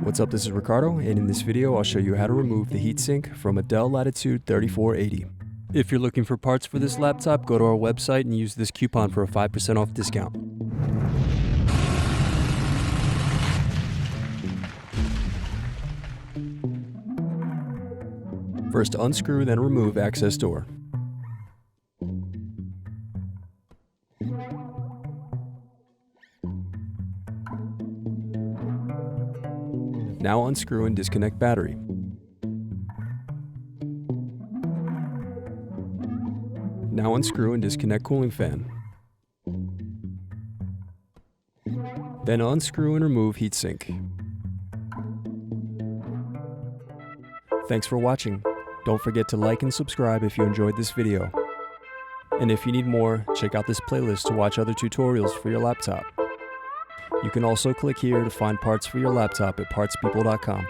What's up, this is Ricardo, and in this video I'll show you how to remove the heatsink from a Dell Latitude 3480. If you're looking for parts for this laptop, go to our website and use this coupon for a 5% off discount. First unscrew, then remove access door. Now unscrew and disconnect battery. Now unscrew and disconnect cooling fan. Then unscrew and remove heatsink. Thanks for watching. Don't forget to like and subscribe if you enjoyed this video. And if you need more, check out this playlist to watch other tutorials for your laptop. You can also click here to find parts for your laptop at partspeople.com.